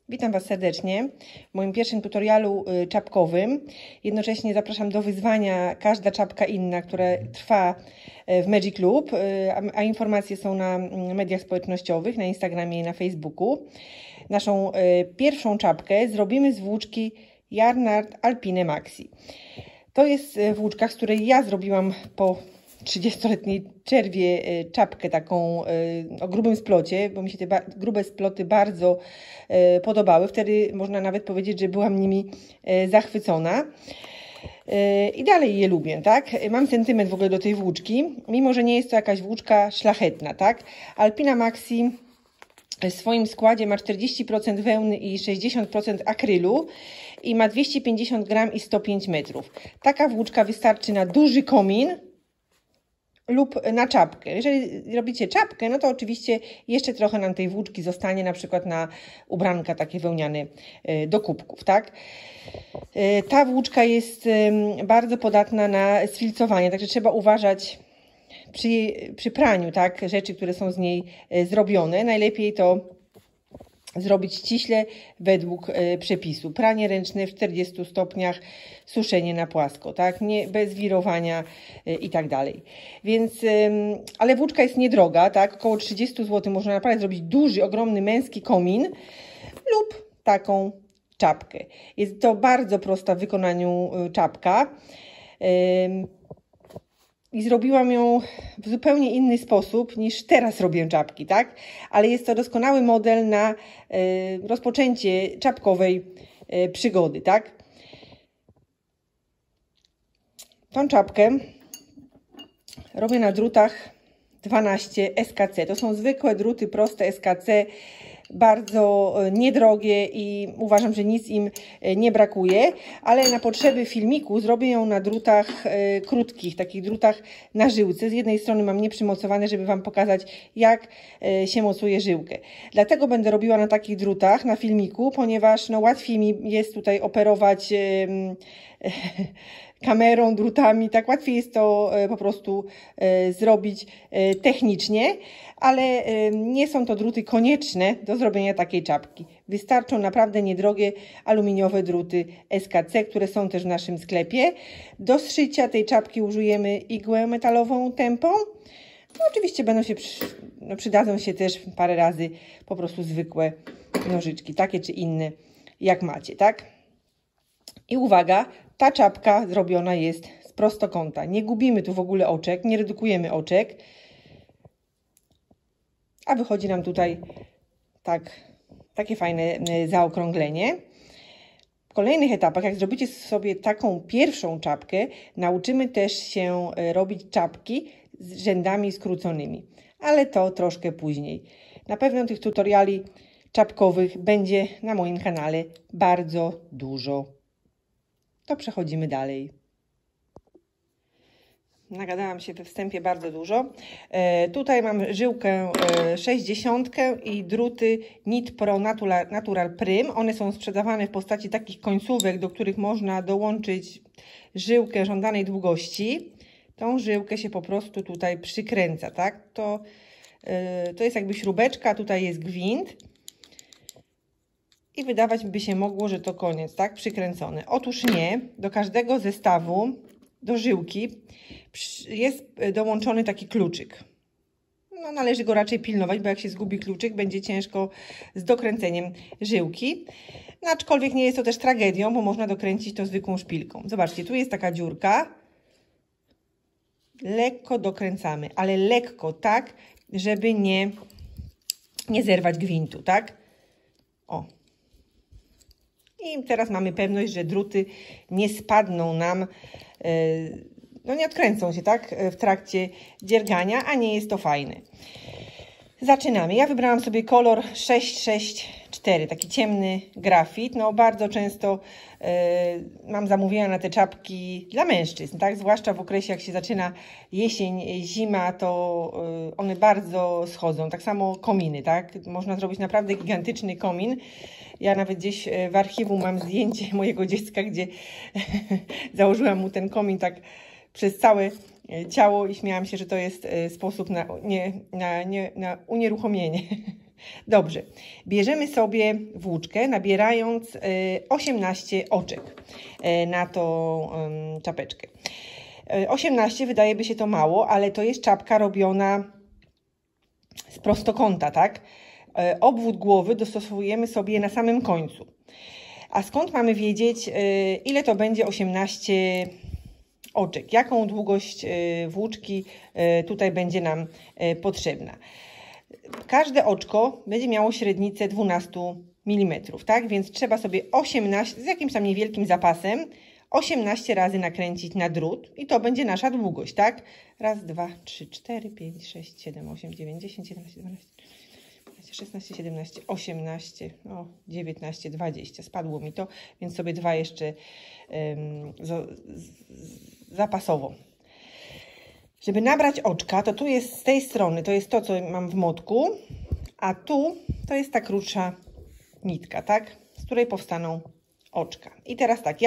Witam Was serdecznie w moim pierwszym tutorialu czapkowym. Jednocześnie zapraszam do wyzwania Każda czapka inna, które trwa w Magic Loop, a informacje są na mediach społecznościowych, na Instagramie i na Facebooku. Naszą pierwszą czapkę zrobimy z włóczki Yarnart Alpine Maxi. To jest włóczka, z której ja zrobiłam po 30-letniej przerwie czapkę taką o grubym splocie, bo mi się te grube sploty bardzo podobały. Wtedy można nawet powiedzieć, że byłam nimi zachwycona. I dalej je lubię, tak? Mam sentyment w ogóle do tej włóczki, mimo że nie jest to jakaś włóczka szlachetna, tak? Alpina Maxi w swoim składzie ma 40% wełny i 60% akrylu i ma 250 gram i 105 metrów. Taka włóczka wystarczy na duży komin lub na czapkę. Jeżeli robicie czapkę, no to oczywiście jeszcze trochę nam tej włóczki zostanie, na przykład na ubranka takie wełniane do kubków, tak? Ta włóczka jest bardzo podatna na sfilcowanie, także trzeba uważać przy praniu, tak, rzeczy, które są z niej zrobione. Najlepiej to zrobić ściśle według przepisu. Pranie ręczne w 40 stopniach, suszenie na płasko, tak? Nie, bez wirowania i tak dalej. Więc, ale włóczka jest niedroga, tak? Około 30 zł można naprawdę zrobić duży, ogromny męski komin lub taką czapkę. Jest to bardzo prosta w wykonaniu czapka. I zrobiłam ją w zupełnie inny sposób niż teraz robię czapki, tak? Ale jest to doskonały model na rozpoczęcie czapkowej przygody, tak? Tą czapkę robię na drutach 12 SKC. To są zwykłe druty, proste SKC, bardzo niedrogie i uważam, że nic im nie brakuje, ale na potrzeby filmiku zrobię ją na drutach krótkich, takich drutach na żyłce. Z jednej strony mam nieprzymocowane, żeby Wam pokazać, jak się mocuje żyłkę. Dlatego będę robiła na takich drutach na filmiku, ponieważ no, łatwiej mi jest tutaj operować kamerą, drutami, tak łatwiej jest to po prostu zrobić technicznie, ale nie są to druty konieczne do zrobienia takiej czapki. Wystarczą naprawdę niedrogie aluminiowe druty SKC, które są też w naszym sklepie. Do zszycia tej czapki użyjemy igłę metalową Tempą. No, oczywiście przydadzą się też parę razy po prostu zwykłe nożyczki, takie czy inne, jak macie, tak? I uwaga, ta czapka zrobiona jest z prostokąta. Nie gubimy tu w ogóle oczek, nie redukujemy oczek, a wychodzi nam tutaj takie fajne zaokrąglenie. W kolejnych etapach, jak zrobicie sobie taką pierwszą czapkę, nauczymy też się robić czapki z rzędami skróconymi, ale to troszkę później. Na pewno tych tutoriali czapkowych będzie na moim kanale bardzo dużo. To przechodzimy dalej. Nagadałam się we wstępie bardzo dużo. Tutaj mam żyłkę 60 i druty Knit Pro Natural Prim. One są sprzedawane w postaci takich końcówek, do których można dołączyć żyłkę żądanej długości. Tą żyłkę się po prostu tutaj przykręca, tak? To jest jakby śrubeczka, tutaj jest gwint. I wydawać by się mogło, że to koniec, tak? Przykręcone. Otóż nie. Do każdego zestawu, do żyłki jest dołączony taki kluczyk. No, należy go raczej pilnować, bo jak się zgubi kluczyk, będzie ciężko z dokręceniem żyłki. No, aczkolwiek nie jest to też tragedią, bo można dokręcić to zwykłą szpilką. Zobaczcie, tu jest taka dziurka. Lekko dokręcamy, ale lekko, tak, żeby nie zerwać gwintu, tak? O. I teraz mamy pewność, że druty nie spadną nam, no nie odkręcą się, tak, w trakcie dziergania, a nie jest to fajne. Zaczynamy. Ja wybrałam sobie kolor 664, taki ciemny grafit. No bardzo często mam zamówienia na te czapki dla mężczyzn, tak, zwłaszcza w okresie, jak się zaczyna jesień, zima, to one bardzo schodzą. Tak samo kominy, tak, można zrobić naprawdę gigantyczny komin. Ja nawet gdzieś w archiwum mam zdjęcie mojego dziecka, gdzie założyłam mu ten komin tak przez całe ciało i śmiałam się, że to jest sposób na unieruchomienie Dobrze, bierzemy sobie włóczkę, nabierając 18 oczek na tą czapeczkę. 18 wydaje by się to mało, ale to jest czapka robiona z prostokąta, tak? Obwód głowy dostosowujemy sobie na samym końcu. A skąd mamy wiedzieć, ile to będzie 18 oczek? Jaką długość włóczki tutaj będzie nam potrzebna? Każde oczko będzie miało średnicę 12 mm, tak? Więc trzeba sobie 18, z jakimś tam niewielkim zapasem, 18 razy nakręcić na drut i to będzie nasza długość, tak? Raz, 2, 3, 4, 5, 6, 7, 8, 9, 10, 11, 12, 16, 17, 18, 19, 20. Spadło mi to, więc sobie 2 jeszcze zapasowo. Żeby nabrać oczka, to tu jest z tej strony, to jest to, co mam w młotku, a tu to jest ta krótsza nitka, tak? Z której powstaną oczka. I teraz tak,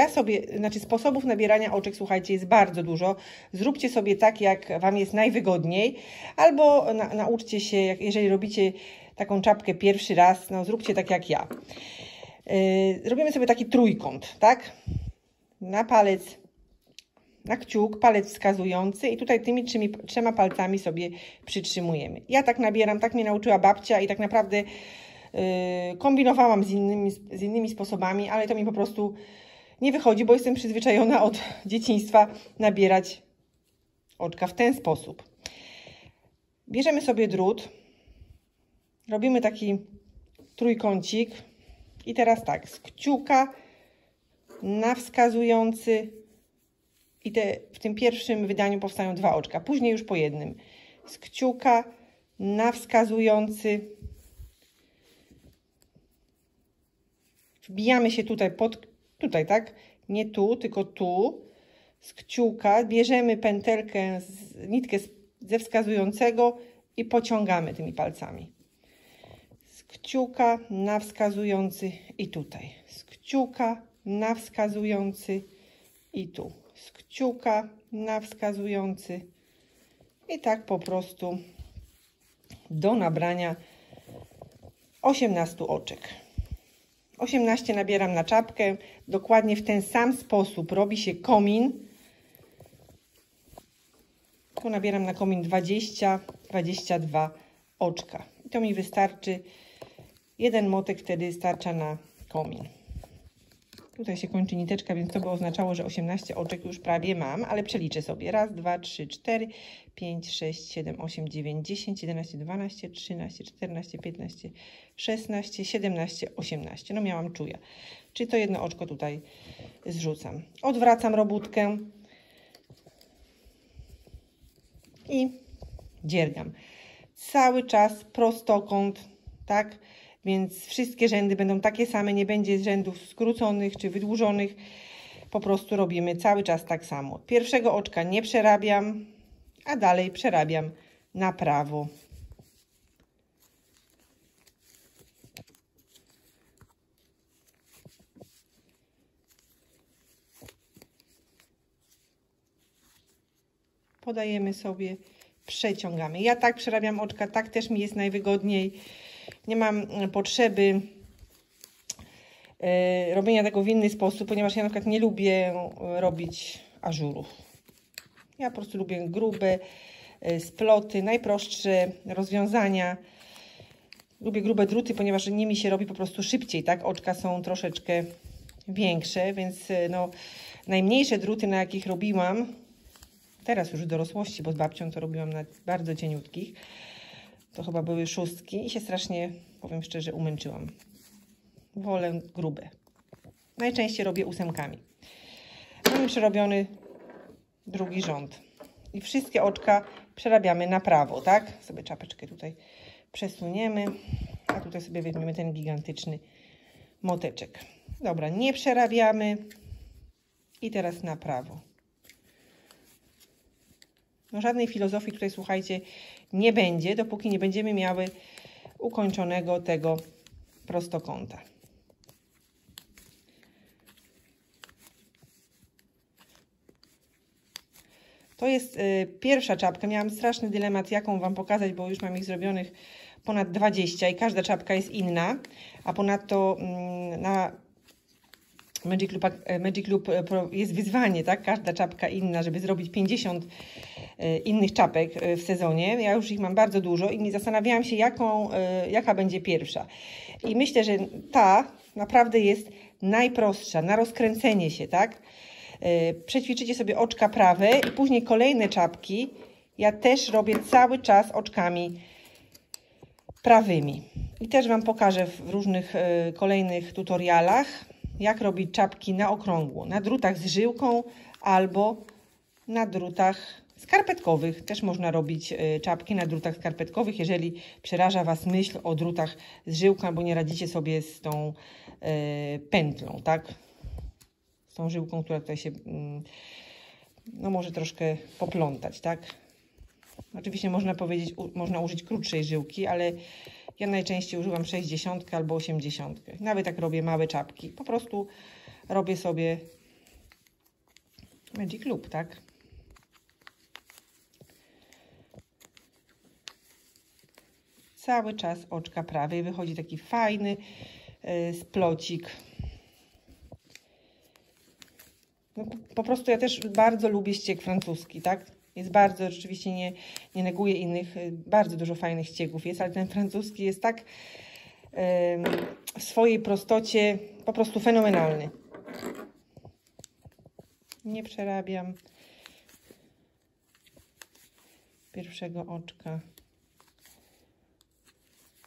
sposobów nabierania oczek, słuchajcie, jest bardzo dużo. Zróbcie sobie tak, jak Wam jest najwygodniej, albo nauczcie się, jeżeli robicie taką czapkę pierwszy raz, zróbcie tak jak ja. Robimy sobie taki trójkąt, tak? Na palec, na kciuk, palec wskazujący i tutaj tymi 3 palcami sobie przytrzymujemy. Ja tak nabieram, tak mnie nauczyła babcia i tak naprawdę kombinowałam z innymi sposobami, ale to mi po prostu nie wychodzi, bo jestem przyzwyczajona od dzieciństwa nabierać oczka w ten sposób. Bierzemy sobie drut, robimy taki trójkącik i teraz tak, z kciuka na wskazujący i w tym pierwszym wydaniu powstają 2 oczka, później już po jednym. Z kciuka na wskazujący wbijamy się tutaj, tak? Nie tu, tylko tu. Z kciuka bierzemy pętelkę, nitkę ze wskazującego i pociągamy tymi palcami. Z kciuka na wskazujący i tutaj. Z kciuka na wskazujący i tu. Z kciuka na wskazujący i tak po prostu do nabrania 18 oczek. 18 nabieram na czapkę. Dokładnie w ten sam sposób robi się komin. Tu nabieram na komin 20-22 oczka. I to mi wystarczy. Jeden motek wtedy starcza na komin. Tutaj się kończy niteczka, więc to by oznaczało, że 18 oczek już prawie mam, ale przeliczę sobie. Raz, 2, 3, 4, 5, 6, 7, 8, 9, 10, 11, 12, 13, 14, 15, 16, 17, 18. No miałam czuja. Czyli to jedno oczko tutaj zrzucam. Odwracam robótkę i dziergam. Cały czas prostokąt, tak? Więc wszystkie rzędy będą takie same, nie będzie rzędów skróconych czy wydłużonych. Po prostu robimy cały czas tak samo. Pierwszego oczka nie przerabiam, a dalej przerabiam na prawo. Podajemy sobie, przeciągamy. Ja tak przerabiam oczka, tak też mi jest najwygodniej. Nie mam potrzeby robienia tego w inny sposób, ponieważ ja na przykład nie lubię robić ażurów. Ja po prostu lubię grube sploty, najprostsze rozwiązania. Lubię grube druty, ponieważ nimi się robi po prostu szybciej, tak? Oczka są troszeczkę większe, więc najmniejsze druty, na jakich robiłam, teraz już w dorosłości, bo z babcią to robiłam na bardzo cieniutkich, to chyba były 6 i się strasznie, powiem szczerze, umęczyłam. Wolę grube. Najczęściej robię 8. Mamy przerobiony drugi rząd. I wszystkie oczka przerabiamy na prawo, tak? Sobie czapeczkę tutaj przesuniemy, a tutaj sobie weźmiemy ten gigantyczny moteczek. Dobra, nie przerabiamy. I teraz na prawo. No żadnej filozofii tutaj, słuchajcie, nie będzie, dopóki nie będziemy miały ukończonego tego prostokąta. To jest pierwsza czapka. Miałam straszny dylemat, jaką Wam pokazać, bo już mam ich zrobionych ponad 20 i każda czapka jest inna, a ponadto na Magic Loop jest wyzwanie, tak? Każda czapka inna, żeby zrobić 50 innych czapek w sezonie. Ja już ich mam bardzo dużo i zastanawiałam się, jaka będzie pierwsza. I myślę, że ta naprawdę jest najprostsza na rozkręcenie się, tak? Przećwiczycie sobie oczka prawe i później kolejne czapki ja też robię cały czas oczkami prawymi. I też Wam pokażę w różnych kolejnych tutorialach, jak robić czapki na okrągło, na drutach z żyłką albo na drutach skarpetkowych. Też można robić czapki na drutach skarpetkowych, jeżeli przeraża Was myśl o drutach z żyłką, bo nie radzicie sobie z tą pętlą, tak? Z tą żyłką, która tutaj się no może troszkę poplątać, tak? Oczywiście można powiedzieć, można użyć krótszej żyłki, ale ja najczęściej używam 60 albo 80. Nawet jak robię małe czapki. Po prostu robię sobie Magic Loop, tak? Cały czas oczka prawe i wychodzi taki fajny splocik. No, po prostu ja też bardzo lubię ścieg francuski, tak? Jest bardzo, rzeczywiście nie neguję innych, bardzo dużo fajnych ściegów jest, ale ten francuski jest tak w swojej prostocie po prostu fenomenalny. Nie przerabiam pierwszego oczka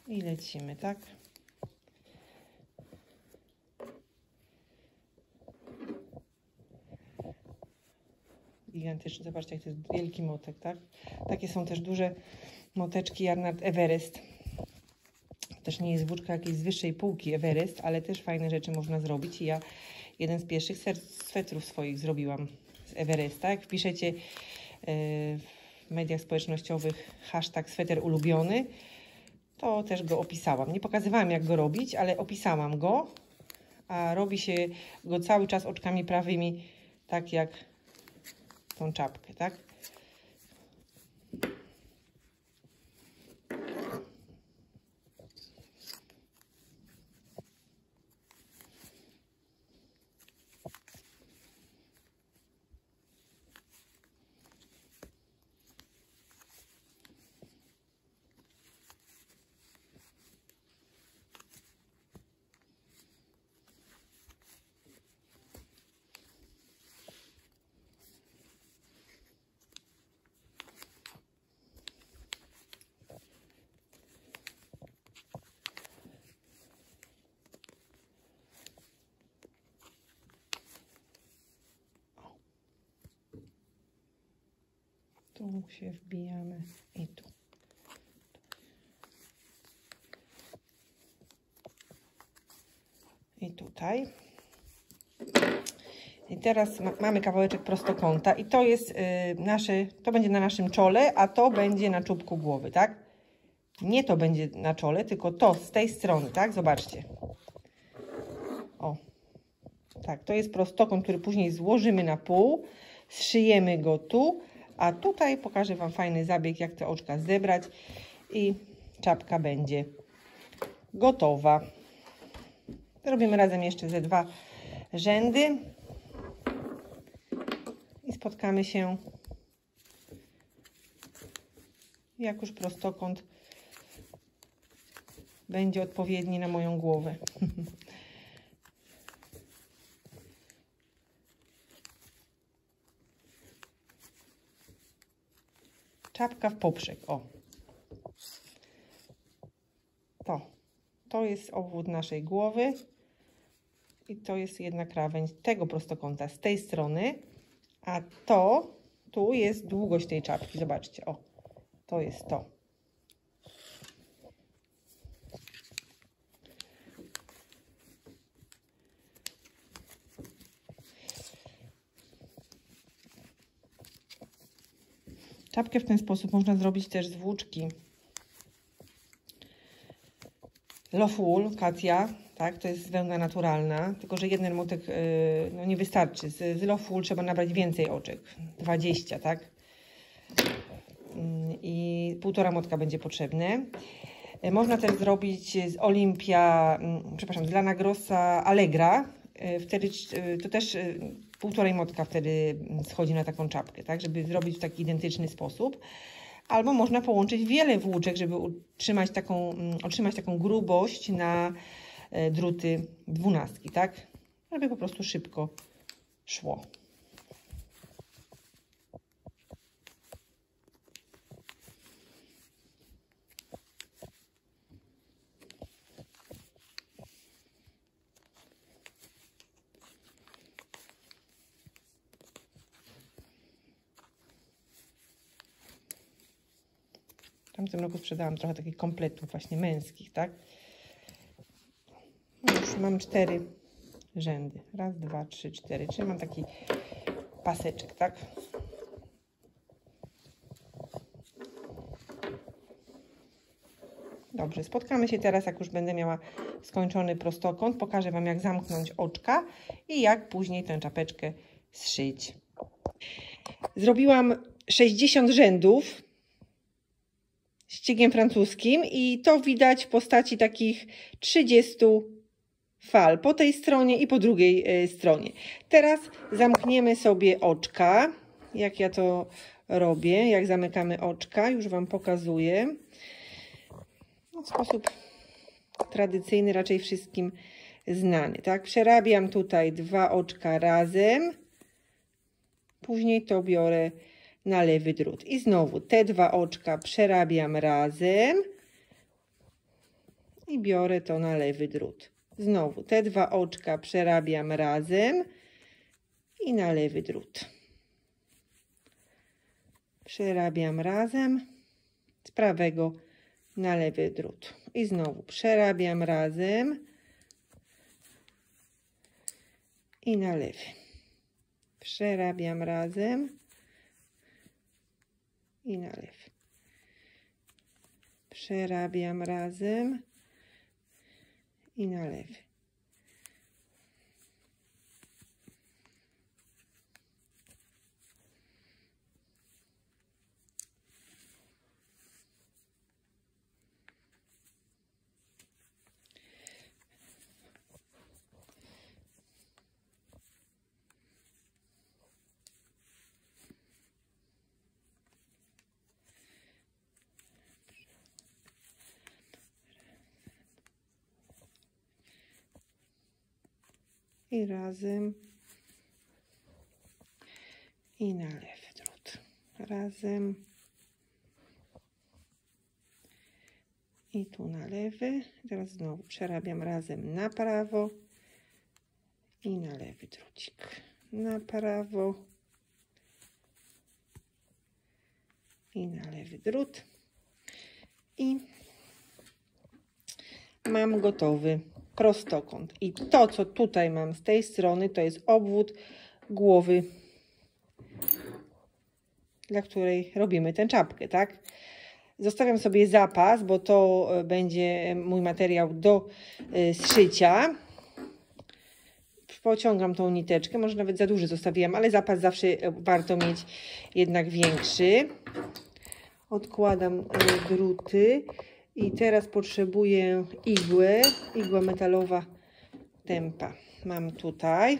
i lecimy, tak? Gigantyczny, zobaczcie, jak to jest wielki motek, tak? Takie są też duże moteczki Yarnard Everest. Też nie jest włóczka jakiejś z wyższej półki Everest, ale też fajne rzeczy można zrobić. I ja jeden z pierwszych swetrów swoich zrobiłam z Everesta. Jak wpiszecie w mediach społecznościowych hashtag sweter ulubiony, to też go opisałam. Nie pokazywałam, jak go robić, ale opisałam go, a robi się go cały czas oczkami prawymi, tak jak tą czapkę, tak? Tu się wbijamy i tu. I tutaj. I teraz mamy kawałeczek prostokąta i to jest to będzie na naszym czole, a to będzie na czubku głowy, tak? Nie to będzie na czole, tylko to z tej strony, tak? Zobaczcie. O. Tak, to jest prostokąt, który później złożymy na pół, zszyjemy go tu, a tutaj pokażę Wam fajny zabieg, jak te oczka zebrać i czapka będzie gotowa. Robimy razem jeszcze ze 2 rzędy i spotkamy się, jak już prostokąt będzie odpowiedni na moją głowę. Czapka w poprzek, o. To jest obwód naszej głowy i to jest jedna krawędź tego prostokąta z tej strony, a tu jest długość tej czapki, zobaczcie, o. To jest to. Czapkę w ten sposób można zrobić też z włóczki Love Wool, Katia, tak, to jest wełna naturalna, tylko że jeden motek no nie wystarczy. Z Love Wool trzeba nabrać więcej oczek, 20, tak? I 1,5 motka będzie potrzebne. Można też zrobić z Olympia, przepraszam, z Lana Grossa Allegra. Wtedy to też 1,5 motka wtedy schodzi na taką czapkę, tak, żeby zrobić w taki identyczny sposób. Albo można połączyć wiele włóczek, żeby otrzymać taką grubość na druty 12, tak, żeby po prostu szybko szło. W tamtym roku sprzedałam trochę takich kompletów właśnie męskich, tak? No już mam 4 rzędy. 1, 2, 3, 4. Czyli mam taki paseczek, tak? Dobrze, spotkamy się teraz, jak już będę miała skończony prostokąt. Pokażę Wam, jak zamknąć oczka i jak później tę czapeczkę zszyć. Zrobiłam 60 rzędów ściegiem francuskim i to widać w postaci takich 30 fal po tej stronie i po drugiej stronie. Teraz zamkniemy sobie oczka. Jak ja to robię, jak zamykamy oczka, już Wam pokazuję. No, w sposób tradycyjny, raczej wszystkim znany, tak? Przerabiam tutaj 2 oczka razem. Później to biorę na lewy drut. I znowu te 2 oczka przerabiam razem i biorę to na lewy drut. Znowu te 2 oczka przerabiam razem i na lewy drut. Przerabiam razem z prawego na lewy drut. I znowu przerabiam razem i na lewy. Przerabiam razem i na lewy. Przerabiam razem i na lewy. I razem i na lewy drut. Razem i tu na lewy. Teraz znowu przerabiam razem na prawo i na lewy drucik. Na prawo i na lewy drut. I mam gotowy prostokąt. I to, co tutaj mam z tej strony, to jest obwód głowy, dla której robimy tę czapkę, tak? Zostawiam sobie zapas, bo to będzie mój materiał do zszycia. Pociągam tą niteczkę, może nawet za duży zostawiłam, ale zapas zawsze warto mieć jednak większy. Odkładam druty. I teraz potrzebuję igłę, igła metalowa Tempa. Mam tutaj.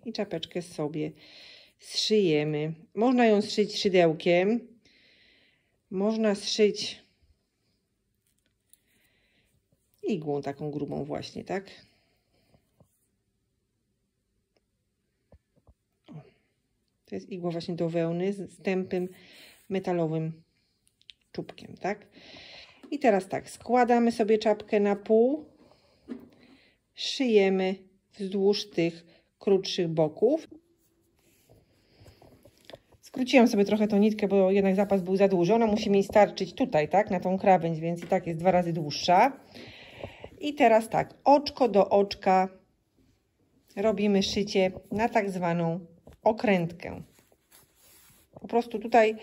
I czapeczkę sobie zszyjemy. Można ją zszyć szydełkiem. Można zszyć igłą taką grubą właśnie, tak? O. To jest igła właśnie do wełny z tępym metalowym czubkiem, tak? I teraz tak, składamy sobie czapkę na pół, szyjemy wzdłuż tych krótszych boków. Skróciłam sobie trochę tą nitkę, bo jednak zapas był za duży. Ona musi mi starczyć tutaj, tak? Na tą krawędź, więc i tak jest 2 razy dłuższa. I teraz tak, oczko do oczka robimy szycie na tak zwaną okrętkę. Po prostu tutaj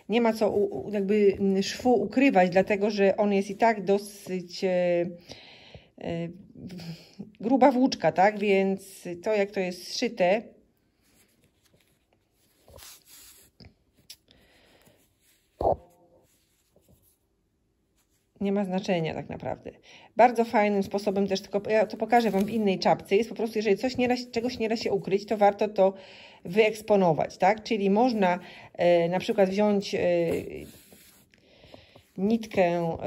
nie ma co jakby szwu ukrywać, dlatego że on jest i tak dosyć gruba włóczka, tak? Więc to, jak to jest zszyte, nie ma znaczenia tak naprawdę. Bardzo fajnym sposobem też, tylko ja to pokażę Wam w innej czapce, jest po prostu, jeżeli czegoś nie da się ukryć, to warto to wyeksponować, tak? Czyli można na przykład wziąć nitkę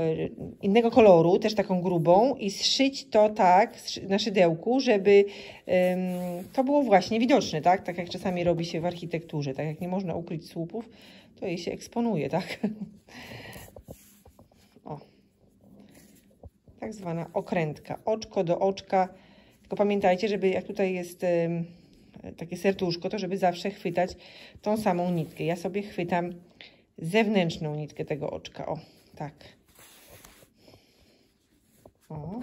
innego koloru, też taką grubą i zszyć to tak na szydełku, żeby to było właśnie widoczne, tak? Tak jak czasami robi się w architekturze, tak jak nie można ukryć słupów, to je się eksponuje, tak? O. Tak zwana okrętka, oczko do oczka, tylko pamiętajcie, żeby jak tutaj jest takie serduszko, to żeby zawsze chwytać tą samą nitkę. Ja sobie chwytam zewnętrzną nitkę tego oczka, o, tak. O.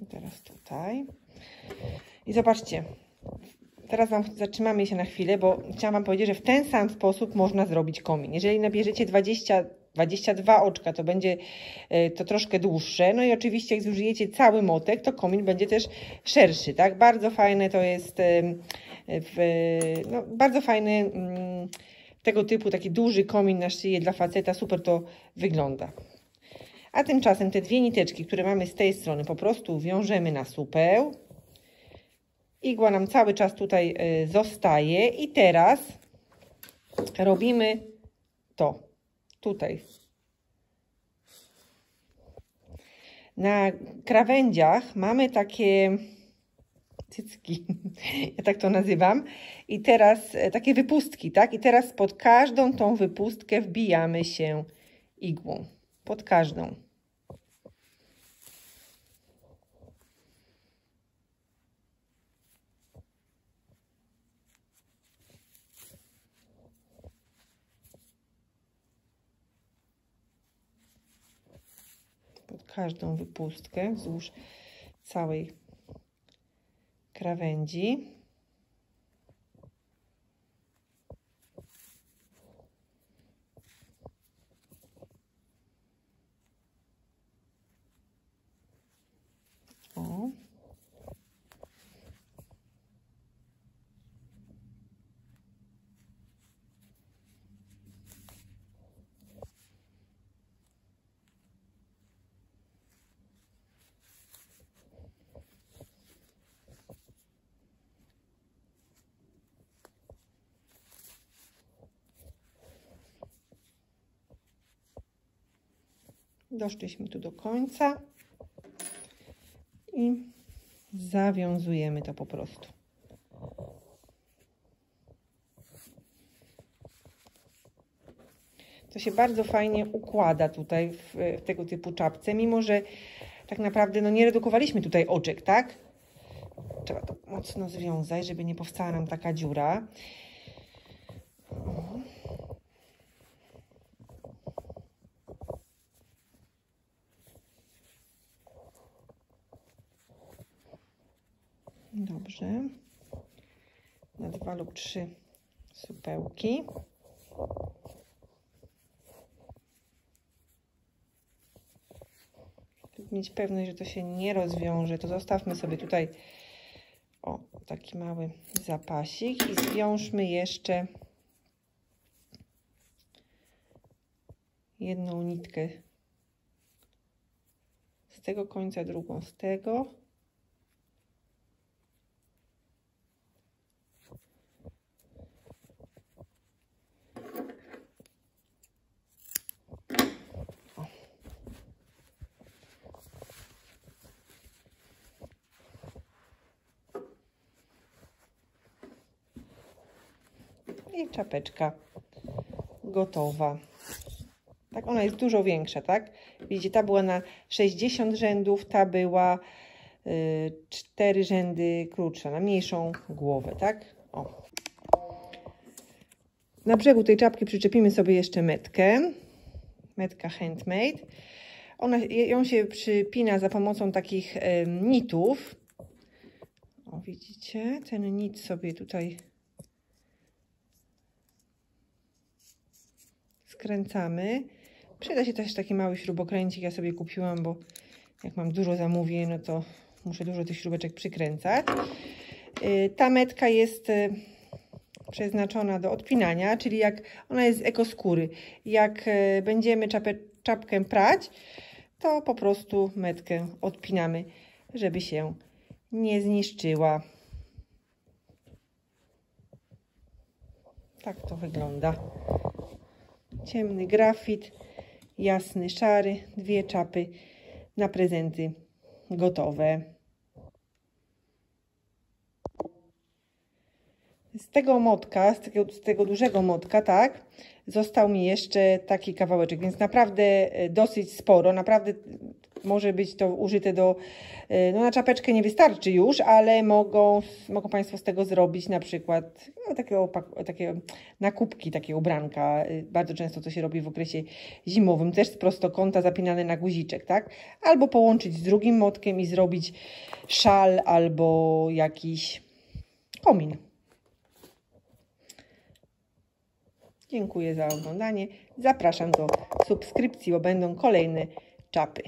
I teraz tutaj. I zobaczcie, teraz zatrzymamy się na chwilę, bo chciałam Wam powiedzieć, że w ten sam sposób można zrobić komin. Jeżeli nabierzecie 22 oczka, to będzie to troszkę dłuższe. No i oczywiście jak zużyjecie cały motek, to komin będzie też szerszy, tak? Bardzo fajne to jest, no, bardzo fajny tego typu taki duży komin na szyję dla faceta, super to wygląda. A tymczasem te dwie niteczki, które mamy z tej strony, po prostu wiążemy na supeł. Igła nam cały czas tutaj zostaje i teraz robimy to tutaj. Na krawędziach mamy takie cycki, ja tak to nazywam, i teraz takie wypustki, tak? I teraz pod każdą tą wypustkę wbijamy się igłą, pod każdą. Pod każdą wypustkę wzdłuż całej krawędzi. O. Doszliśmy tu do końca i zawiązujemy to po prostu. To się bardzo fajnie układa tutaj w tego typu czapce, mimo że tak naprawdę no, nie redukowaliśmy tutaj oczek, tak? Trzeba to mocno związać, żeby nie powstała nam taka dziura. O. Dobrze. Na 2 lub 3 supełki. Żeby mieć pewność, że to się nie rozwiąże, to zostawmy sobie tutaj o taki mały zapasik i zwiążmy jeszcze jedną nitkę z tego końca, drugą z tego. I czapeczka gotowa. Tak, ona jest dużo większa, tak? Widzicie, ta była na 60 rzędów, ta była 4 rzędy krótsza, na mniejszą głowę, tak? O. Na brzegu tej czapki przyczepimy sobie jeszcze metkę. Metka handmade. Ją się przypina za pomocą takich nitów. O, widzicie? Ten nit sobie tutaj skręcamy. Przyda się też taki mały śrubokręcik. Ja sobie kupiłam, bo jak mam dużo zamówień, no to muszę dużo tych śrubeczek przykręcać. Ta metka jest przeznaczona do odpinania, czyli jak ona jest z ekoskóry. Jak będziemy czapkę prać, to po prostu metkę odpinamy, żeby się nie zniszczyła. Tak to wygląda. Ciemny grafit, jasny, szary, 2 czapy na prezenty gotowe. Z tego motka, z tego dużego motka, tak, został mi jeszcze taki kawałeczek, więc naprawdę dosyć sporo, naprawdę może być to użyte do, no na czapeczkę nie wystarczy już, ale mogą Państwo z tego zrobić na przykład no, takie nakupki, takie ubranka, bardzo często to się robi w okresie zimowym, też z prostokąta zapinane na guziczek, tak, albo połączyć z drugim motkiem i zrobić szal albo jakiś komin. Dziękuję za oglądanie. Zapraszam do subskrypcji, bo będą kolejne czapy.